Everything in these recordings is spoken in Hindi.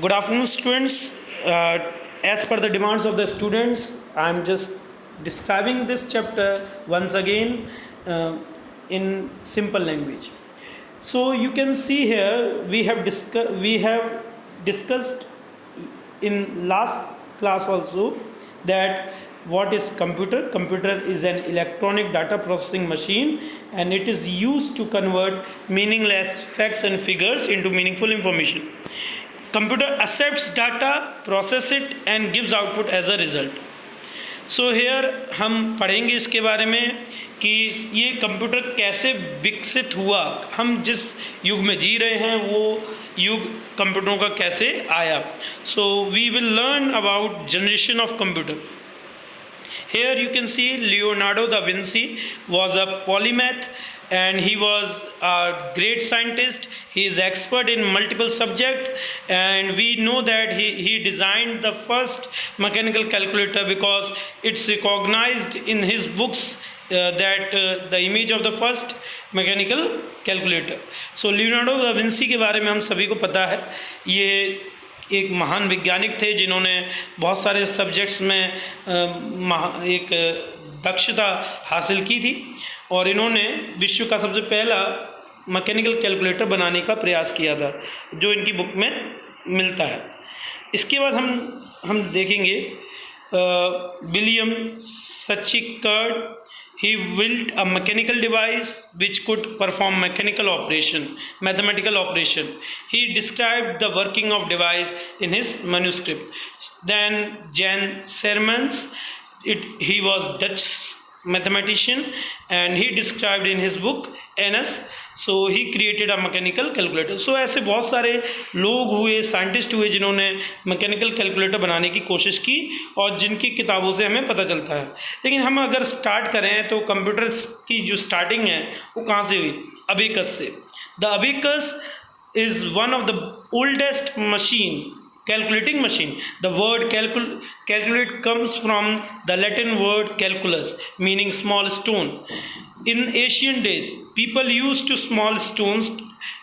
Good afternoon, students. As per the demands of the students, I am just describing this chapter once again in simple language. So you can see here we have discussed in last class also that what is computer. Computer is an electronic data processing machine, and it is used to convert meaningless facts and figures into meaningful information. Computer accepts data, process it and gives output as a result. So here हम पढ़ेंगे इसके बारे में कि ये कंप्यूटर कैसे विकसित हुआ, हम जिस युग में जी रहे हैं वो युग कंप्यूटरों का कैसे आया. So we will learn about generation of computer. Here you can see Leonardo da Vinci was a polymath, and he was a great scientist. He is expert in multiple subjects, and we know that he designed the first mechanical calculator because it's recognized in his books that the image of the first mechanical calculator. So Leonardo da Vinci के बारे में हम सभी को पता है. ये एक महान वैज्ञानिक थे जिन्होंने बहुत सारे सब्जेक्ट्स में एक दक्षता हासिल की थी, और इन्होंने विश्व का सबसे पहला मैकेनिकल कैलकुलेटर बनाने का प्रयास किया था, जो इनकी बुक में मिलता है. इसके बाद हम देखेंगे William सचिकर्ड. He built a mechanical device which could perform mechanical operation, mathematical operation. He described the working of device in his manuscript. Then Jan Sermans, he was Dutch mathematician, and he described in his book NS. So he created a mechanical calculator. So ऐसे बहुत सारे लोग हुए, साइंटिस्ट हुए जिन्होंने मैकेनिकल कैलकुलेटर बनाने की कोशिश की, और जिनकी किताबों से हमें पता चलता है. लेकिन हम अगर स्टार्ट करें तो कंप्यूटर की जो स्टार्टिंग है वो कहाँ से हुई? अबेकस से. The abacus is one of the oldest machine, calculating machine. The word calculate comes from the Latin word calculus, meaning small stone. In ancient days, people used to small stones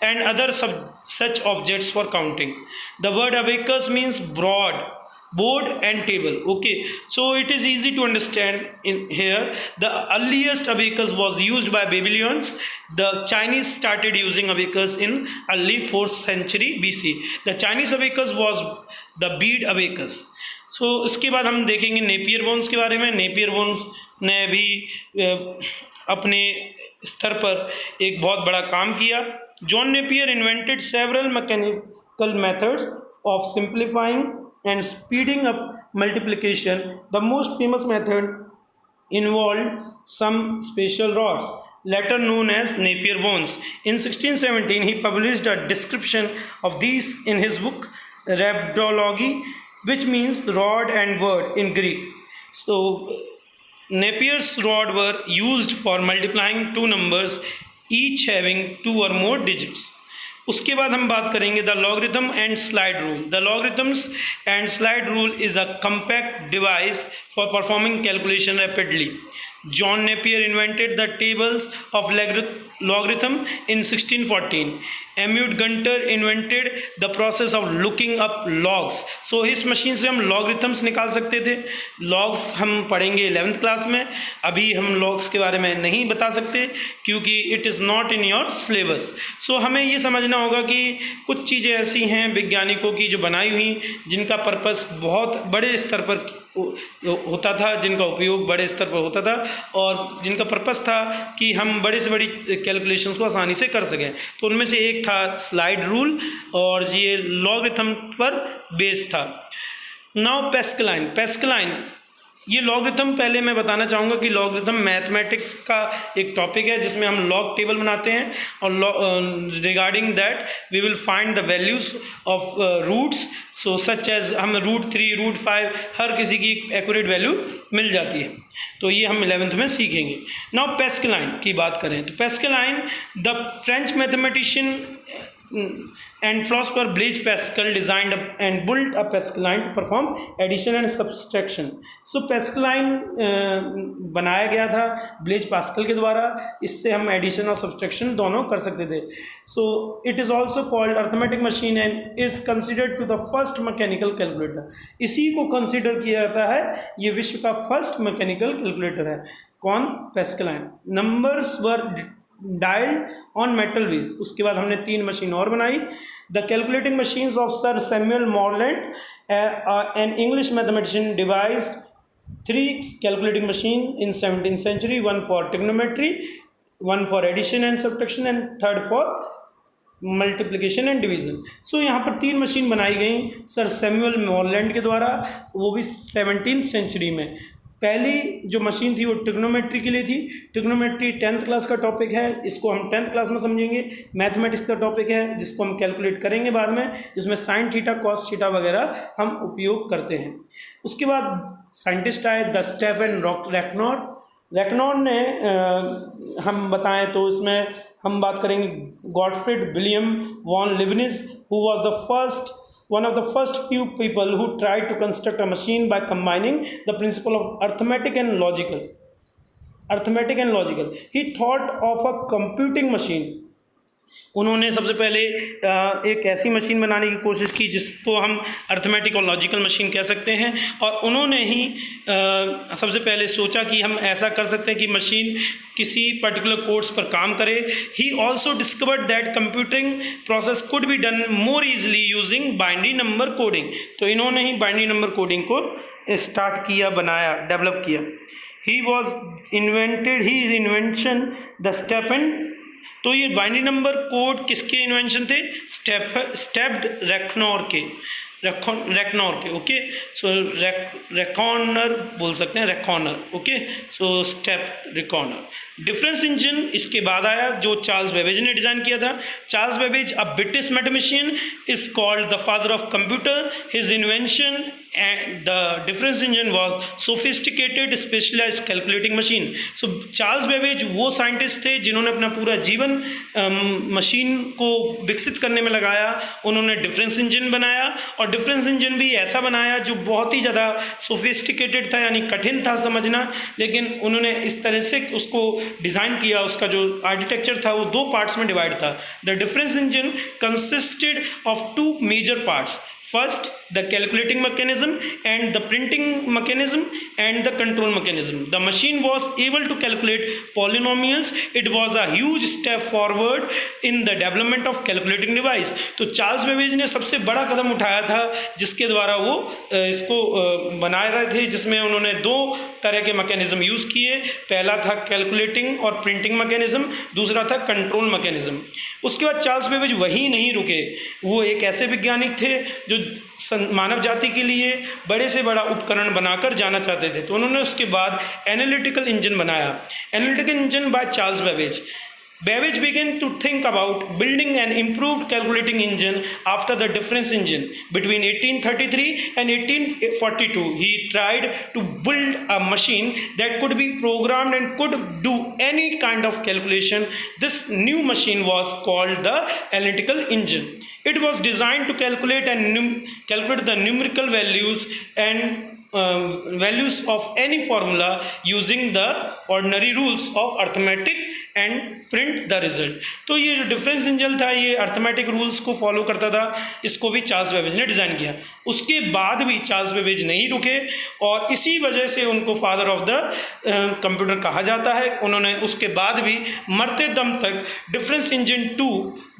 and other such objects for counting. The word abacus means board and table. Okay, so it is easy to understand in here. The earliest abacus was used by Babylonians. The Chinese started using abacus in early 4th century BC. The Chinese abacus was the bead abacus. So इसके बाद हम देखेंगे नेपियर बोन्स के बारे में. नेपियर बोन्स ने भी अपने स्तर पर एक बहुत बड़ा काम किया. John Napier invented several mechanical methods of simplifying and speeding up multiplication. The most famous method involved some special rods, later known as Napier bones. In 1617, he published a description of these in his book Rhabdology, which means rod and word in Greek. So, Napier's rod were used for multiplying two numbers, each having two or more digits. उसके बाद हम बात करेंगे the logarithm and slide rule. The logarithms and slide rule is a compact device for performing calculation rapidly. John Napier invented the tables of logarithm in 1614. Amute Gunter invented the process of looking up logs. So इस मशीन से हम logarithms निकाल सकते थे. logs हम पढ़ेंगे 11th क्लास में. अभी हम logs के बारे में नहीं बता सकते क्योंकि it is not in your syllabus. So हमें ये समझना होगा कि कुछ चीज़ें ऐसी हैं वैज्ञानिकों की जो बनाई हुई, जिनका पर्पस बहुत बड़े स्तर पर होता था, जिनका उपयोग बड़े स्तर पर होता था, और जिनका पर्पस था कि हम बड़ी से बड़ी कैलकुलेशंस को आसानी से कर सकें. तो उनमें से एक था स्लाइड रूल, और ये लॉगरिथम पर बेस था. नाउ पैस्कलाइन ये लॉगरिथम, पहले मैं बताना चाहूँगा कि लॉगरिथम मैथमेटिक्स का एक टॉपिक है जिसमें हम लॉग टेबल बनाते हैं, और regarding that we will find the values of roots. So such as हम √3 √5 हर किसी की एक्यूरेट वैल्यू मिल जाती है. तो ये हम 11th में सीखेंगे. नाउ पैस्कलाइन की बात करें तो Pascaline the French mathematician and philosopher Blaise Pascal designed and built a Pascaline to perform addition and subtraction. So Pascaline बनाया गया था ब्लेज पास्कल के द्वारा, इससे हम एडिशन और सब्सट्रैक्शन दोनों कर सकते थे. So it is also called arithmetic machine and is considered to the first mechanical calculator. इसी को कंसिडर किया जाता है ये विश्व का फर्स्ट मैकेनिकल कैलकुलेटर है. कौन? Pascaline. Numbers were dialled on metal wheels. उसके बाद हमने 3 मशीन और बनाई. The calculating machines of Sir Samuel Morland an English mathematician devised 3 calculating machine in 17th century, 1 for trigonometry, 1 for addition and subtraction and 3rd for multiplication and division. So यहाँ पर 3 मशीन बनाई गई सर सैमुअल मॉरलैंड के द्वारा, वो भी 17th century में. पहली जो मशीन थी वो ट्रिग्नोमेट्री के लिए थी. ट्रिग्नोमेट्री 10th क्लास का टॉपिक है, इसको हम 10th क्लास में समझेंगे. मैथमेटिक्स का टॉपिक है जिसको हम कैलकुलेट करेंगे बाद में, जिसमें साइन थीटा कॉस थीटा वगैरह हम उपयोग करते हैं. उसके बाद साइंटिस्ट आए द स्टेफन रैकनॉर्ड. रैकनॉर्ड ने हम बताएं तो इसमें हम बात करेंगे Gottfried Wilhelm von Leibniz, who was the one of the first few people who tried to construct a machine by combining the principle of arithmetic and logical. He thought of a computing machine. उन्होंने सबसे पहले एक ऐसी मशीन बनाने की कोशिश की जिसको हम अर्थमेटिक और लॉजिकल मशीन कह सकते हैं, और उन्होंने ही सबसे पहले सोचा कि हम ऐसा कर सकते हैं कि मशीन किसी पर्टिकुलर कोड्स पर काम करे. He also discovered that computing process could be done more easily using binary number coding. तो इन्होंने ही बाइनरी नंबर कोडिंग को स्टार्ट किया, बनाया, डेवलप किया. He invention the stepped. तो ये बाइनरी नंबर कोड किसके इन्वेंशन थे? स्टेप्ड रैकनॉर के. ओके. सो रैकॉनर बोल सकते हैं, रैकॉनर. ओके. So step reckoner. Difference engine इसके बाद आया जो चार्ल्स बेबेज ने डिज़ाइन किया था. Charles Babbage a British mathematician is called the father of computer. His invention and the difference engine was sophisticated specialized calculating machine. So Charles Babbage वो साइंटिस्ट थे जिन्होंने अपना पूरा जीवन मशीन को विकसित करने में लगाया. उन्होंने डिफरेंस इंजन बनाया, और डिफरेंस इंजन भी ऐसा बनाया जो बहुत ही ज़्यादा सोफिस्टिकेटेड था, यानी कठिन था समझना, लेकिन उन्होंने इस तरह से उसको डिज़ाइन किया. उसका जो आर्किटेक्चर था वो 2 पार्ट्स में डिवाइड था. The difference engine consisted of 2 major parts. First, the calculating mechanism and the printing mechanism and the control mechanism. The machine was able to calculate polynomials. It was a huge step forward in the development of calculating device. तो चार्ल्स बेबेज ने सबसे बड़ा कदम उठाया था जिसके द्वारा वो इसको बना रहे थे, जिसमें उन्होंने 2 तरह के मैकेनिज्म यूज़ किए. पहला था कैलकुलेटिंग और प्रिंटिंग मैकेनिज्म, दूसरा था कंट्रोल मैकेनिज्म. उसके बाद चार्ल्स बेबेज वहीं नहीं रुके. वो एक ऐसे वैज्ञानिक थे जो मानव जाति के लिए बड़े से बड़ा उपकरण बनाकर जाना चाहते थे. तो उन्होंने उसके बाद एनालिटिकल इंजन बनाया. Analytical engine by Charles Babbage. Babbage began to think about building an improved calculating engine after the difference engine. Between 1833 and 1842, he tried to build a machine that could be programmed and could do any kind of calculation. This new machine was called the analytical engine. It was designed to calculate the numerical values and values of any formula using the ordinary rules of arithmetic and print the result. तो ये जो डिफरेंस इंजन था ये अर्थमेटिक रूल्स को फॉलो करता था. इसको भी चार्ल्स बेबेज ने डिज़ाइन किया. उसके बाद भी चार्ल्स बेबेज नहीं रुके, और इसी वजह से उनको फादर ऑफ द कंप्यूटर कहा जाता है. उन्होंने उसके बाद भी मरते दम तक डिफरेंस इंजन 2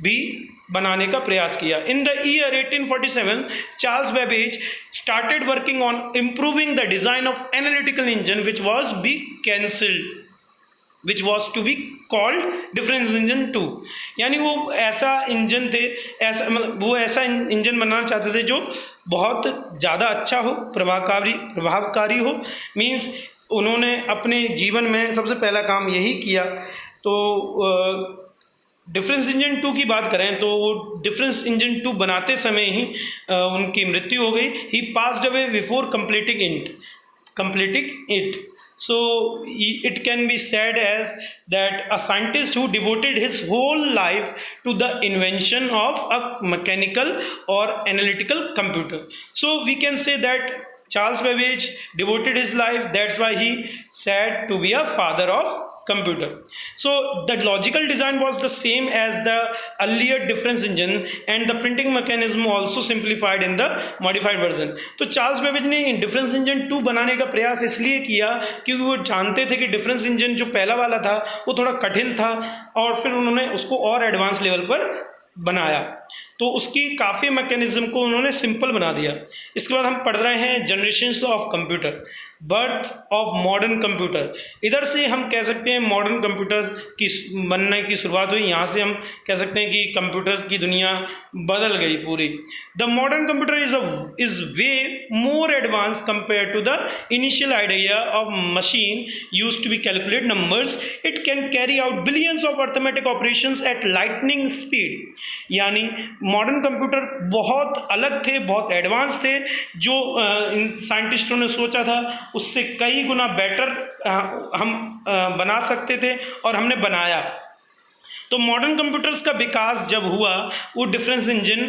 भी बनाने का प्रयास किया. In the year 1847 Charles Babbage started working on improving the design of analytical engine which was to be called difference engine 2. यानी वो ऐसा इंजन थे, ऐसा मतलब वो ऐसा इंजन बनाना चाहते थे जो बहुत ज़्यादा अच्छा हो, प्रभावकारी हो. मीन्स उन्होंने अपने जीवन में सबसे पहला काम यही किया. तो डिफरेंस इंजन 2 की बात करें तो वो डिफरेंस इंजन 2 बनाते समय ही उनकी मृत्यु हो गई. He passed away before completing it. So it can be said as that a scientist who devoted his whole life to the invention of a mechanical or analytical computer. So we can say that Charles Babbage devoted his life, that's why he said to be a father of computer. So the logical design was the same as the earlier difference engine, and the printing mechanism also simplified in the modified version. तो चार्ल्स बेबेज ने डिफरेंस इंजन 2 बनाने का प्रयास इसलिए किया क्योंकि वो जानते थे कि डिफरेंस इंजन जो पहला वाला था वो थोड़ा कठिन था, और फिर उन्होंने उसको और एडवांस लेवल पर बनाया, तो उसकी काफ़ी मैकेनिज्म को उन्होंने सिंपल बना दिया। इसके बाद हम पढ़ रहे हैं generations of computer, birth of modern computer. इधर से हम कह सकते हैं मॉडर्न कंप्यूटर की बनने की शुरुआत हुई, यहाँ से हम कह सकते हैं कि कंप्यूटर की दुनिया बदल गई पूरी। The modern computer is way more advance compare to the initial idea of machine use to be calculate numbers. It can carry out billions of arithmetic operations at lightning speed. यानी मॉडर्न कंप्यूटर बहुत अलग थे, बहुत एडवांस थे, जो इन साइंटिस्टों ने सोचा था उससे कई गुना बेटर हम बना सकते थे, और हमने बनाया। तो मॉडर्न कंप्यूटर्स का विकास जब हुआ वो डिफरेंस इंजन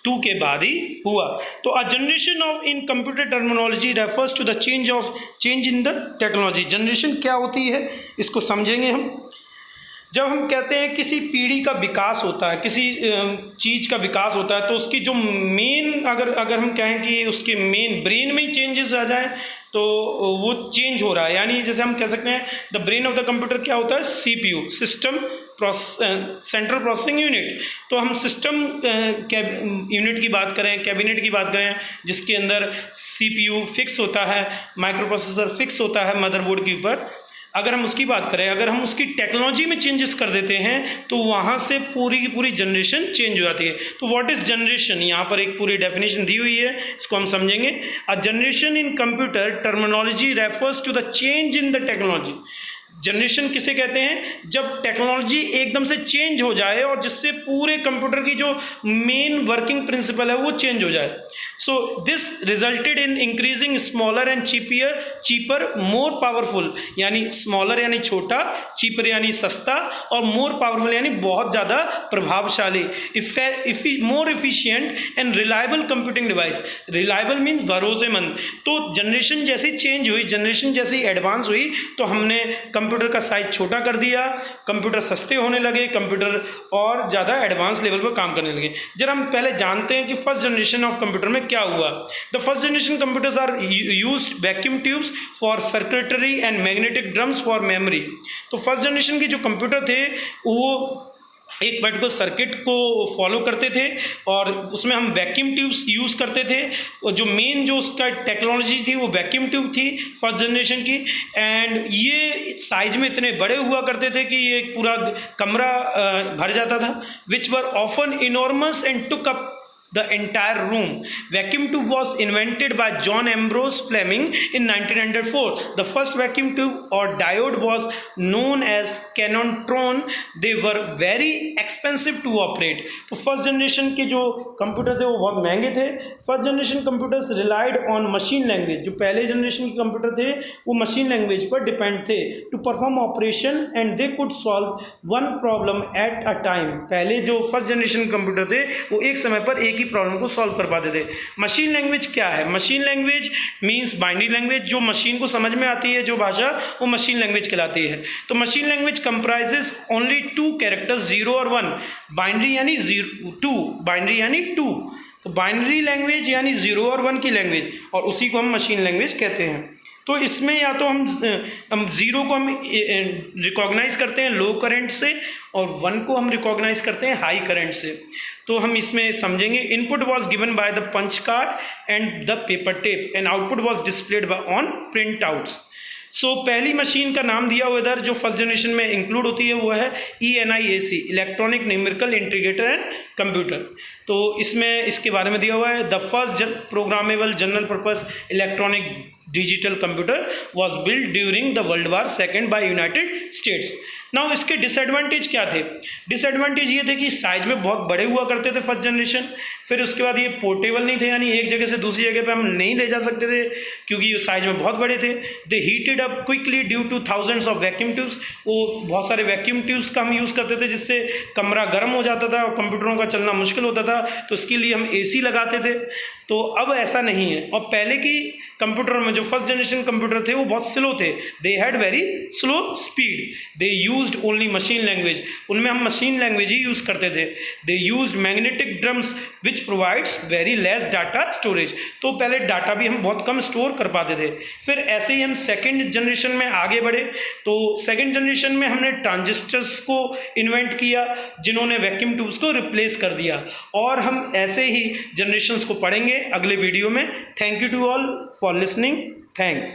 2 के बाद ही हुआ। तो a generation of in computer terminology refers to the change in the technology. Generation क्या होती है इसको समझेंगे हम। जब हम कहते हैं किसी पीढ़ी का विकास होता है, किसी चीज़ का विकास होता है, तो उसकी जो मेन अगर हम कहें कि उसके मेन ब्रेन में ही चेंजेस आ जाए तो वो चेंज हो रहा है। यानी जैसे हम कह सकते हैं the brain of the computer क्या होता है, CPU, system central processing unit. तो हम सिस्टम यूनिट की बात करें, कैबिनेट की बात करें, जिसके अंदर CPU फिक्स होता है, माइक्रो प्रोसेसर फिक्स होता है मदरबोर्ड के ऊपर। अगर हम उसकी बात करें, अगर हम उसकी टेक्नोलॉजी में चेंजेस कर देते हैं तो वहाँ से पूरी की पूरी जनरेशन चेंज हो जाती है। तो व्हाट इज़ जनरेशन, यहाँ पर एक पूरी डेफिनेशन दी हुई है, इसको हम समझेंगे। A generation in computer terminology refers to the change in the technology. Generation किसे कहते हैं, जब टेक्नोलॉजी एकदम से चेंज हो जाए और जिससे पूरे कंप्यूटर की जो मेन वर्किंग प्रिंसिपल है वो चेंज हो जाए। So this resulted in increasing smaller and cheaper more powerful. यानी स्मॉलर यानी छोटा, चीपर यानी सस्ता, और मोर पावरफुल यानी बहुत ज़्यादा प्रभावशाली, more efficient and reliable computing device. Reliable means भरोसेमंद। तो जनरेशन जैसी चेंज हुई, जनरेशन जैसी एडवांस हुई, तो हमने कंप्यूटर का साइज छोटा कर दिया, कंप्यूटर सस्ते होने लगे, कंप्यूटर और ज़्यादा एडवांस लेवल पर काम करने लगे। जरा हम पहले जानते हैं कि फर्स्ट जनरेशन ऑफ कंप्यूटर में क्या हुआ। The first generation computers are used vacuum tubes for circuitry and magnetic drums for memory. तो फर्स्ट जनरेशन के जो कंप्यूटर थे वो एक पर्टिकुलर सर्किट को फॉलो करते थे, और उसमें हम वैक्यूम ट्यूब्स यूज़ करते थे, और जो मेन जो उसका टेक्नोलॉजी थी वो वैक्यूम ट्यूब थी फर्स्ट जनरेशन की। एंड ये साइज में इतने बड़े हुआ करते थे कि ये पूरा कमरा भर जाता था, which were often enormous and took up the entire room. Vacuum tube was invented by John Ambrose Fleming in 1904. The first vacuum tube or diode was known as Cannontron. They were very expensive to operate. तो फर्स्ट जनरेशन के जो कंप्यूटर थे वो बहुत महंगे थे। First generation computers relied on machine language. जो पहले जनरेशन के कंप्यूटर थे वो मशीन लैंग्वेज पर डिपेंड थे to perform operation, and they could solve one problem at a time. पहले जो फर्स्ट जनरेशन कंप्यूटर थे वो एक समय पर एक की प्रॉब्लम को सॉल्व कर पाते थे। मशीन लैंग्वेज क्या है, machine language means binary language, जो मशीन को समझ में आती है, जो भाषा, वो मशीन लैंग्वेज कहलाती है। तो machine language comprises only 2 characters 0 और 1। बाइनरी यानी 2, बाइनरी यानी 2। तो बाइनरी लैंग्वेज यानी 0 और 1 की लैंग्वेज, और उसी को हम मशीन लैंग्वेज कहते हैं। तो इसमें या तो हम 0 को हम रिकॉग्नाइज करते हैं लो करंट से, और 1 को हम रिकॉग्नाइज करते हैं हाई करंट से। तो हम इसमें समझेंगे input was given by the punch card and the paper tape, and output was displayed by on printouts. So पहली मशीन का नाम दिया हुआ इधर जो फर्स्ट जनरेशन में इंक्लूड होती है वो है ENIAC, electronic numerical integrator and computer. तो इसमें इसके बारे में दिया हुआ है the first programmable general purpose electronic digital computer was build during the world war second by United states. Now इसके डिसएडवांटेज क्या थे? डिसएडवांटेज ये थे कि साइज में बहुत बड़े हुआ करते थे फर्स्ट जनरेशन, फिर उसके बाद ये पोर्टेबल नहीं थे, यानी एक जगह से दूसरी जगह पे हम नहीं ले जा सकते थे क्योंकि ये साइज में बहुत बड़े थे। They heated up quickly due to thousands of vacuum tubes, वो बहुत सारे वैक्यूम ट्यूब्स का हम यूज़ करते थे जिससे कमरा गर्म हो जाता था और कंप्यूटरों का चलना मुश्किल होता था, तो इसके लिए हम AC लगाते थे। तो अब ऐसा नहीं है। और पहले की कंप्यूटर में जो फर्स्ट जनरेशन कंप्यूटर थे वो बहुत स्लो थे, they had very slow speed, they used only machine language, उनमें हम मशीन लैंग्वेज ही यूज़ करते थे। They used magnetic drums which provides very less data storage, तो पहले डाटा भी हम बहुत कम स्टोर कर पाते थे। फिर ऐसे ही हम सेकेंड जनरेशन में आगे बढ़े, तो सेकेंड जनरेशन में हमने ट्रांजिस्टर्स को इन्वेंट किया जिन्होंने वैक्यूम ट्यूब्स को रिप्लेस कर दिया, और हम ऐसे ही जनरेशन्स को पढ़ेंगे अगले वीडियो में। Thank you to all for listening, thanks.